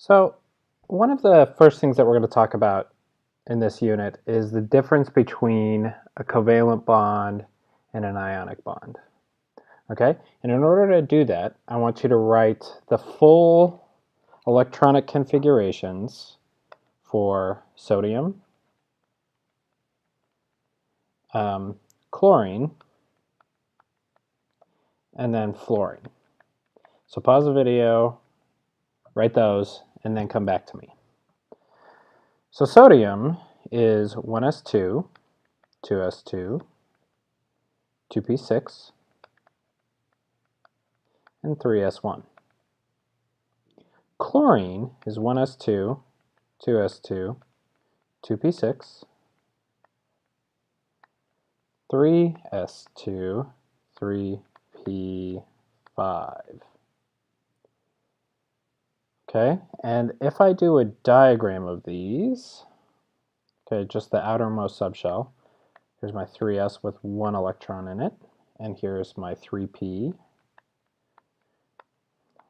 So one of the first things that we're going to talk about in this unit is the difference between a covalent bond and an ionic bond. Okay, and in order to do that, I want you to write the full electronic configurations for sodium, chlorine, and then fluorine. So pause the video, write those, and then come back to me. So sodium is 1s2, 2s2, 2p6, and 3s1. Chlorine is 1s2, 2s2, 2p6, 3s2, 3p5. Okay, and if I do a diagram of these, okay, just the outermost subshell, here's my 3s with 1 electron in it, and here's my 3p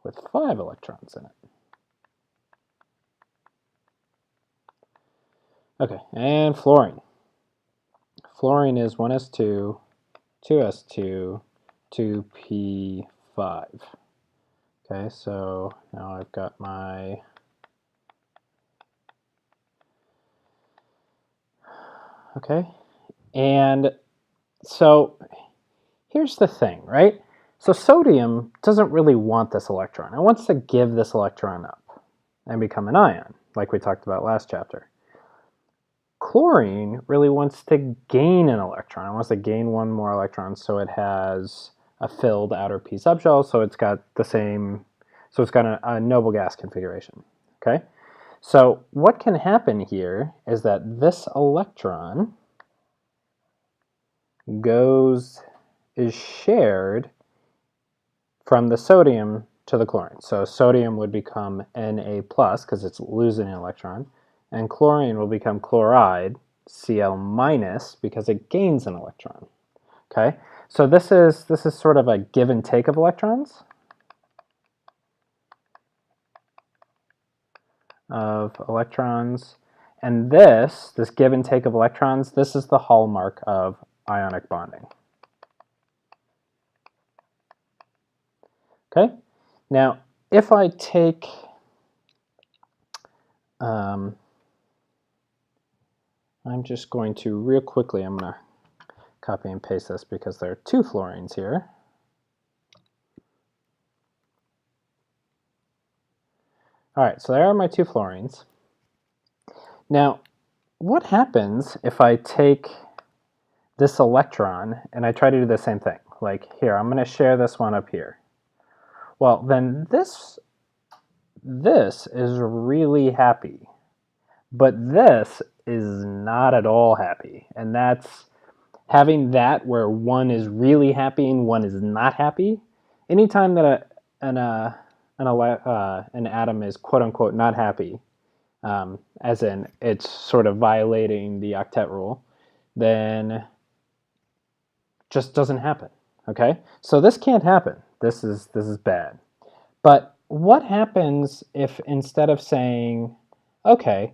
with 5 electrons in it. Okay, and fluorine. Fluorine is 1s2, 2s2, 2p5. Okay, so now I've got my and so here's the thing, right? So sodium doesn't really want this electron. It wants to give this electron up and become an ion, like we talked about last chapter. Chlorine really wants to gain an electron. It wants to gain one more electron, so it has a filled outer p subshell, so it's got the same, so it's got a noble gas configuration. Okay, so what can happen here is that this electron is shared from the sodium to the chlorine. So sodium would become Na plus because it's losing an electron, and chlorine will become chloride, Cl minus, because it gains an electron. Okay, so this is sort of a give and take of electrons. And this give and take of electrons, this is the hallmark of ionic bonding. Okay, now if I take I'm just going to real quickly, I'm going to copy and paste this because there are 2 fluorines here. All right, so there are my 2 fluorines. Now, what happens if I take this electron and I try to do the same thing? Like here, I'm going to share this one up here. Well, then this is really happy, but this is not at all happy. And that's having that where one is really happy and one is not happy. Anytime that an atom is quote-unquote not happy, as in it's sort of violating the octet rule, then just doesn't happen. Okay, so this can't happen. This is bad. But what happens if instead of saying, okay,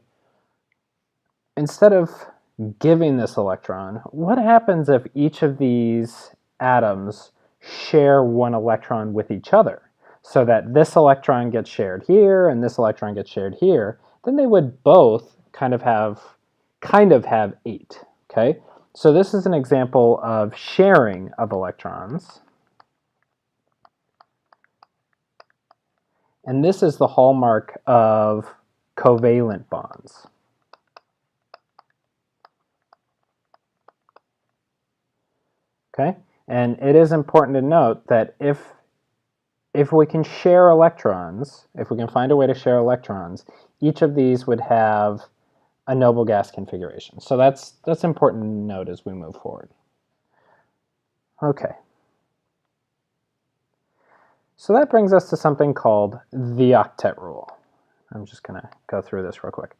instead of giving this electron, what happens if each of these atoms share 1 electron with each other, so that this electron gets shared here and this electron gets shared here? Then they would both kind of have 8. Okay, so this is an example of sharing of electrons, and this is the hallmark of covalent bonds. Okay, and it is important to note that if we can share electrons, if we can find a way to share electrons, each of these would have a noble gas configuration. So that's important to note as we move forward. Okay. So that brings us to something called the octet rule. I'm just going to go through this real quick.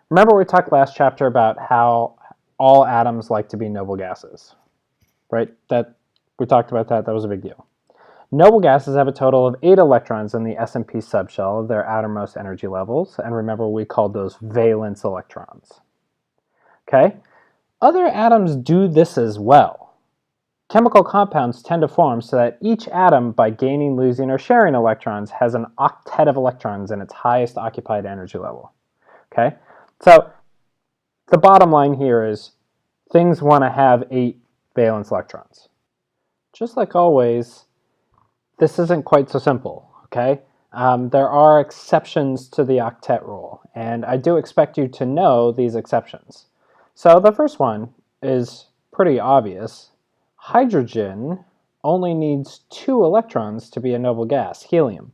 Remember we talked last chapter about how all atoms like to be noble gases, right? That we talked about that. That was a big deal. Noble gases have a total of 8 electrons in the S&P subshell of their outermost energy levels, and remember we called those valence electrons. Okay? Other atoms do this as well. Chemical compounds tend to form so that each atom, by gaining, losing, or sharing electrons, has an octet of electrons in its highest occupied energy level. Okay? So the bottom line here is things want to have 8 valence electrons. Just like always, this isn't quite so simple, okay? There are exceptions to the octet rule, and I do expect you to know these exceptions. So the first one is pretty obvious. Hydrogen only needs 2 electrons to be a noble gas, helium.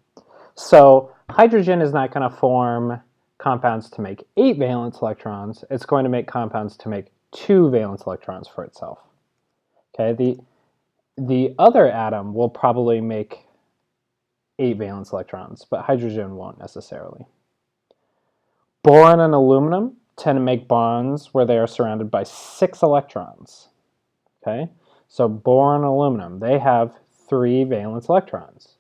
So hydrogen is not going to form compounds to make 8 valence electrons. It's going to make compounds to make 2 valence electrons for itself. Okay, the other atom will probably make 8 valence electrons, but hydrogen won't necessarily. Boron and aluminum tend to make bonds where they are surrounded by 6 electrons. Okay, so boron and aluminum, they have 3 valence electrons.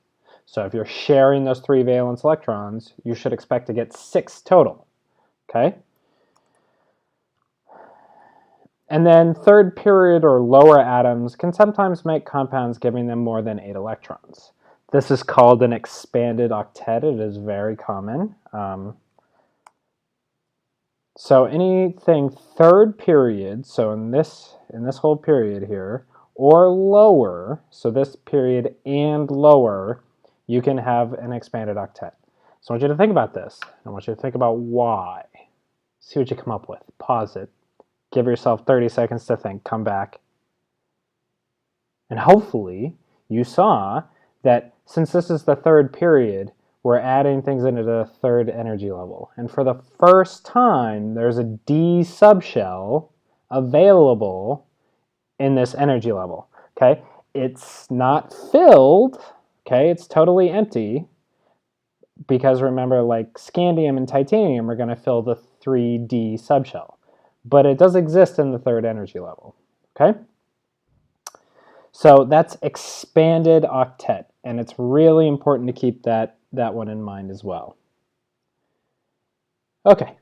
So if you're sharing those 3 valence electrons, you should expect to get 6 total. Okay? And then third period or lower atoms can sometimes make compounds giving them more than 8 electrons. This is called an expanded octet. It is very common. So anything third period, so in this whole period here, or lower, so this period and lower, you can have an expanded octet. So I want you to think about this. I want you to think about why. See what you come up with. Pause it. Give yourself 30 seconds to think. Come back. And hopefully you saw that since this is the third period, we're adding things into the third energy level. And for the first time, there's a D subshell available in this energy level. Okay? It's not filled. Okay? It's totally empty. Because remember, like scandium and titanium are going to fill the 3D subshell. But it does exist in the third energy level. Okay? So that's expanded octet. And it's really important to keep that one in mind as well. Okay.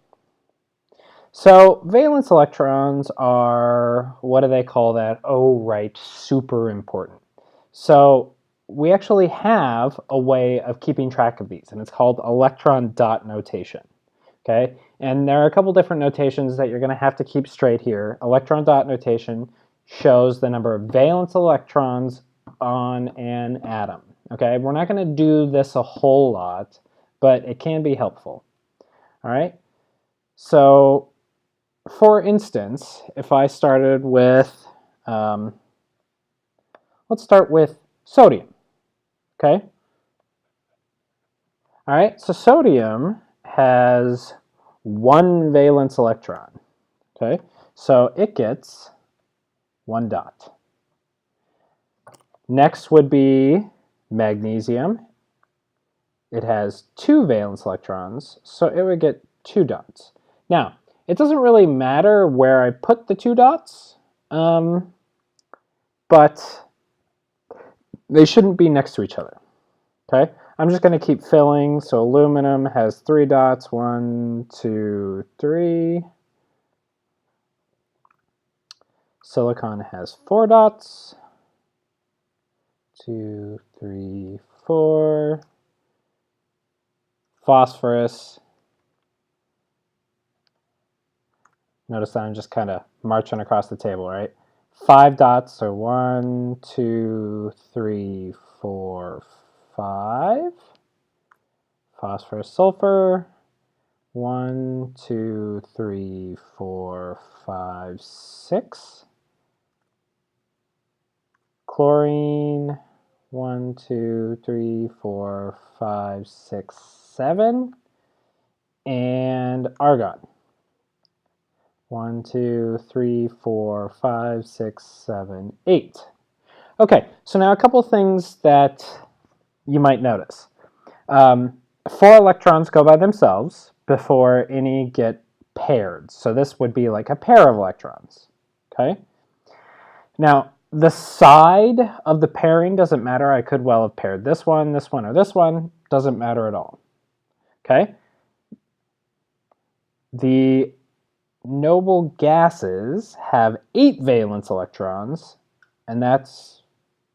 So valence electrons are, what do they call that? Oh, right, super important. So we actually have a way of keeping track of these, and it's called electron dot notation. Okay, and there are a couple different notations that you're going to have to keep straight here. Electron dot notation shows the number of valence electrons on an atom. Okay, we're not going to do this a whole lot, but it can be helpful. All right, so for instance, if I started with, let's start with sodium. Okay, all right, so sodium has 1 valence electron. Okay, so it gets 1 dot. Next would be magnesium. It has 2 valence electrons, so it would get 2 dots. Now, it doesn't really matter where I put the 2 dots, but they shouldn't be next to each other. Okay, I'm just going to keep filling. So aluminum has 3 dots, 1, 2, 3. Silicon has 4 dots, 2, 3, 4. Phosphorus. Notice that I'm just kind of marching across the table, right? 5 dots, so 1, 2, 3, 4, 5. Phosphorus, sulfur. 1, 2, 3, 4, 5, 6. Chlorine. 1, 2, 3, 4, 5, 6, 7. And argon. 1, 2, 3, 4, 5, 6, 7, 8. Okay, so now a couple things that you might notice. 4 electrons go by themselves before any get paired. So this would be like a pair of electrons. Okay? Now, the side of the pairing doesn't matter. I could well have paired this one, or this one. Doesn't matter at all. Okay? The noble gases have 8 valence electrons, and that's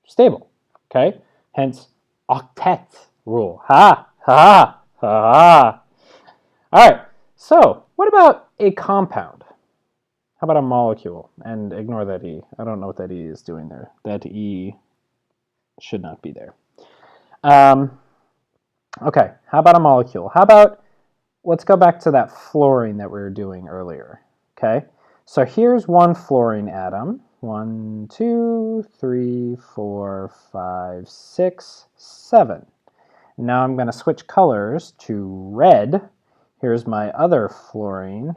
stable. Okay? Hence, octet rule. Ha! Ha! Ha! All right. So, what about a compound? How about a molecule? And ignore that E. I don't know what that E is doing there. That E should not be there. Okay, how about a molecule? How about, let's go back to that fluorine that we were doing earlier. Okay, so here's one fluorine atom. 1, 2, 3, 4, 5, 6, 7. Now I'm going to switch colors to red. Here's my other fluorine.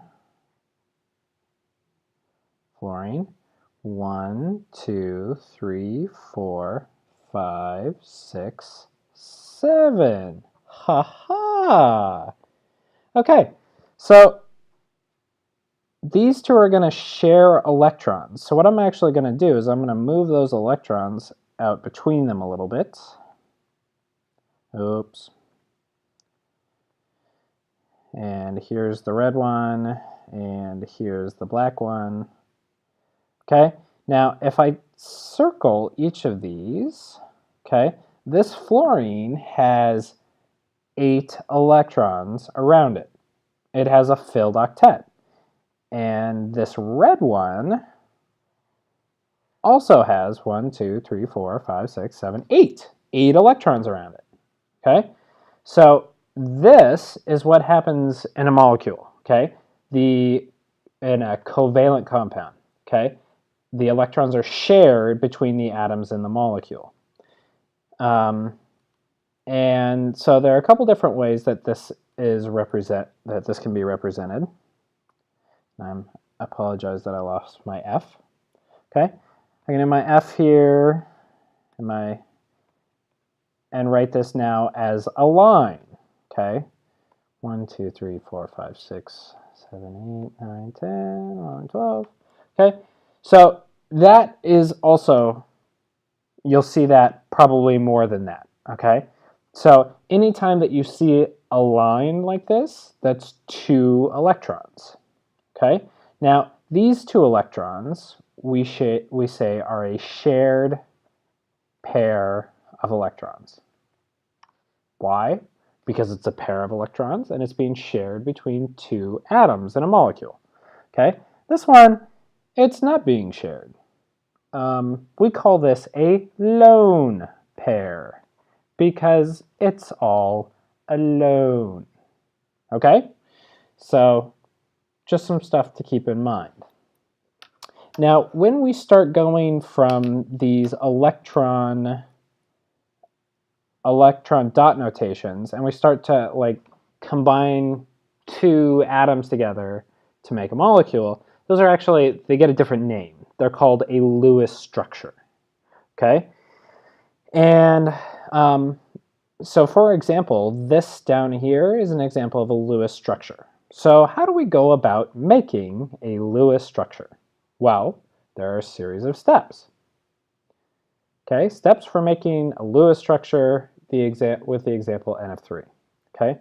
1, 2, 3, 4, 5, 6, 7. Ha ha! Okay, so these two are going to share electrons. So what I'm actually going to do is I'm going to move those electrons out between them a little bit. Oops. And here's the red one, and here's the black one. Okay, now if I circle each of these, okay, this fluorine has 8 electrons around it. It has a filled octet. And this red one also has 1, 2, 3, 4, 5, 6, 7, 8. 8 electrons around it. Okay, so this is what happens in a molecule. Okay, in a covalent compound. Okay, the electrons are shared between the atoms in the molecule. And so there are a couple different ways that this can be represented. I apologize that I lost my F. Okay, I can do my F here, and write this now as a line. Okay, 1, 2, 3, 4, 5, 6, 7, 8, 9, 10, 11, 12. Okay, so that is also, you'll see that probably more than that. Okay, so anytime that you see a line like this, that's 2 electrons. Okay, now these 2 electrons we say are a shared pair of electrons. Why? Because it's a pair of electrons and it's being shared between 2 atoms in a molecule. Okay, this one, it's not being shared. We call this a lone pair because it's all alone. Okay, so just some stuff to keep in mind. Now, when we start going from these electron dot notations and we start to like combine 2 atoms together to make a molecule, those are actually, they get a different name. They're called a Lewis structure. Okay, and so for example, this down here is an example of a Lewis structure. So how do we go about making a Lewis structure? Well, there are a series of steps. Okay, steps for making a Lewis structure with the example N of 3. Okay,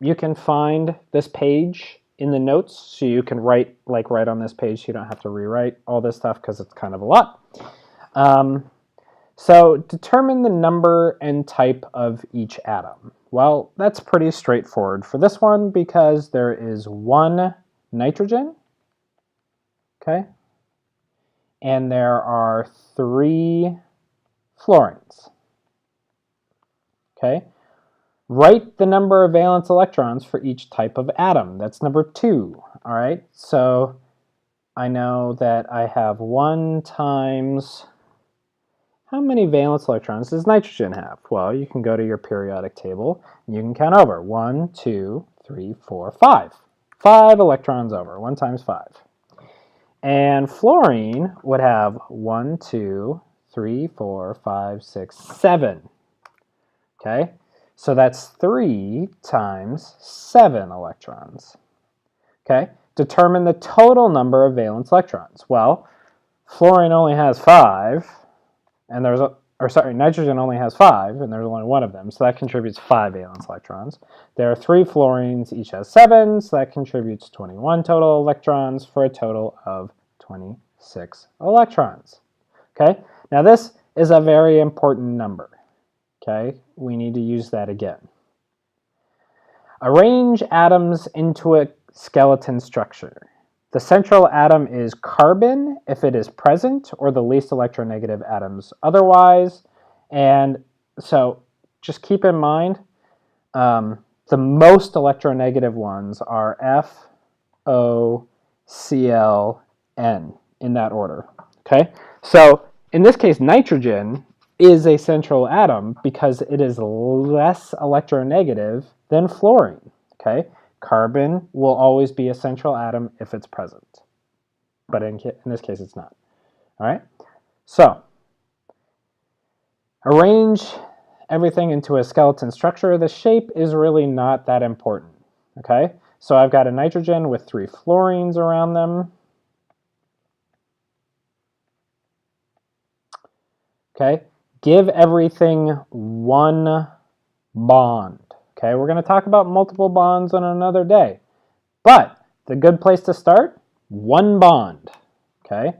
you can find this page in the notes, so you can write on this page, so you don't have to rewrite all this stuff because it's kind of a lot. So determine the number and type of each atom. Well, that's pretty straightforward for this one because there is 1 nitrogen, okay, and there are 3 fluorines. Okay, write the number of valence electrons for each type of atom. That's number 2. All right, so I know that I have 1 times, how many valence electrons does nitrogen have? Well, you can go to your periodic table and you can count over. 1, 2, 3, 4, 5. 5 electrons over, 1 times 5. And fluorine would have 1, 2, 3, 4, 5, 6, 7. Okay, so that's 3 times 7 electrons. Okay, determine the total number of valence electrons. Well, fluorine only has 5, and there's nitrogen only has 5, and there's only one of them, so that contributes 5 valence electrons. There are 3 fluorines, each has 7, so that contributes 21 total electrons for a total of 26 electrons. Okay, now this is a very important number. Okay, we need to use that again. Arrange atoms into a skeleton structure. The central atom is carbon if it is present, or the least electronegative atoms otherwise. And so just keep in mind, the most electronegative ones are F, O, Cl, N, in that order. Okay, so in this case, nitrogen is a central atom because it is less electronegative than fluorine. Okay, carbon will always be a central atom if it's present, but in this case it's not. All right, so arrange everything into a skeleton structure. The shape is really not that important. Okay, so I've got a nitrogen with 3 fluorines around them. Okay, give everything 1 bond. Okay, we're going to talk about multiple bonds on another day, but the good place to start, 1 bond. Okay,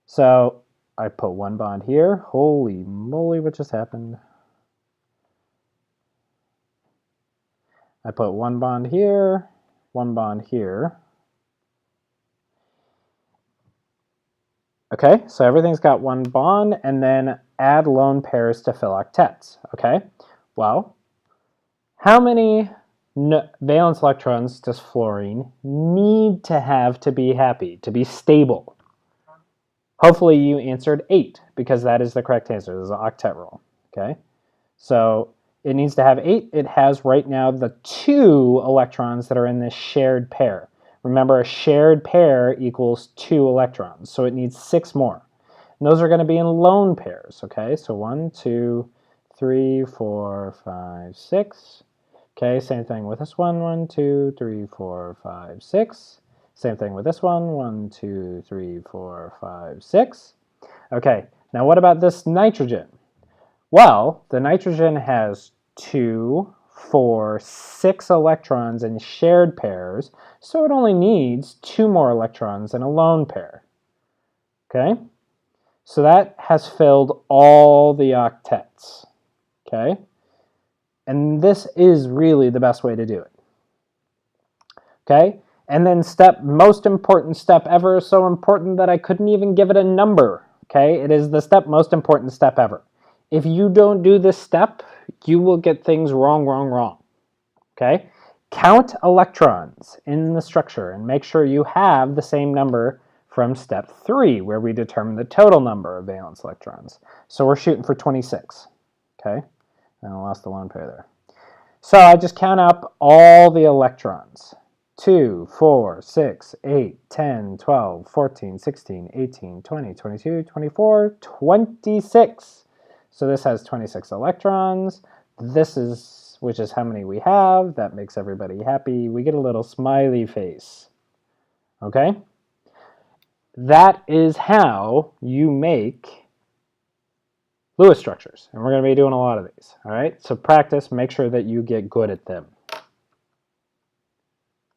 so I put 1 bond here. Holy moly, what just happened? I put 1 bond here, 1 bond here. Okay, so everything's got 1 bond, and then add lone pairs to fill octets. Okay, well, how many valence electrons does fluorine need to have to be happy, to be stable? Hopefully you answered 8, because that is the correct answer. This is an octet rule. Okay, so it needs to have 8. It has right now the 2 electrons that are in this shared pair. Remember, a shared pair equals 2 electrons, so it needs 6 more. And those are going to be in lone pairs, okay? So 1, 2, 3, 4, 5, 6. Okay, same thing with this one. 1, 2, 3, 4, 5, 6. Same thing with this one. 1, 2, 3, 4, 5, 6. Okay, now what about this nitrogen? Well, the nitrogen has 2, 4, 6 electrons in shared pairs, so it only needs 2 more electrons in a lone pair. Okay, so that has filled all the octets. Okay, and this is really the best way to do it. Okay, and then most important step ever, so important that I couldn't even give it a number. Okay, it is the most important step ever. If you don't do this step, you will get things wrong. Okay? Count electrons in the structure and make sure you have the same number from step 3, where we determine the total number of valence electrons. So we're shooting for 26. Okay? And I lost the lone pair there. So I just count up all the electrons. 2, 4, 6, 8, 10, 12, 14, 16, 18, 20, 22, 24, 26. So this has 26 electrons. Which is how many we have. That makes everybody happy. We get a little smiley face. Okay? That is how you make Lewis structures. And we're going to be doing a lot of these. All right? So practice, make sure that you get good at them.